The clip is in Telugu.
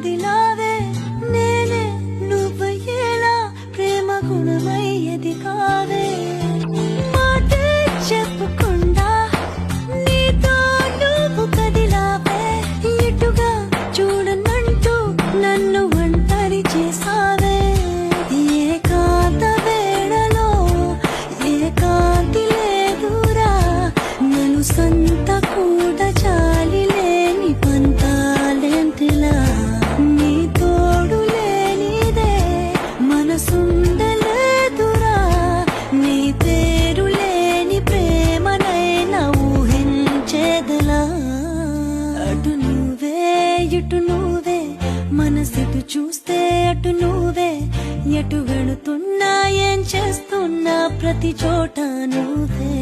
వదిలావే నేనే నువ్వయ్యేలా ప్రేమ గుణమయ్యేది కావే మాటే చెప్పకుండా నీతో నువ్వు కదిలావే ఇటుగా చూడనంటూ నన్ను ఒంటరి చేసావే ఏకాంత వేళలో ఏకాంతి లేదురా నన్ను సంత కూడా చాలి లేని పంతాలెంతిలా నీ తోడు లేనిదే మనసుండలేదురా నీ పేరు లేని ప్రేమనైనా ఊహించేదలా అటు నువ్వే ఇటు నువ్వే మనసిటు చూస్తే అటు నువ్వే ఎటు వెళుతున్నా ఏం చేస్తున్నా ప్రతి చోట నువ్వే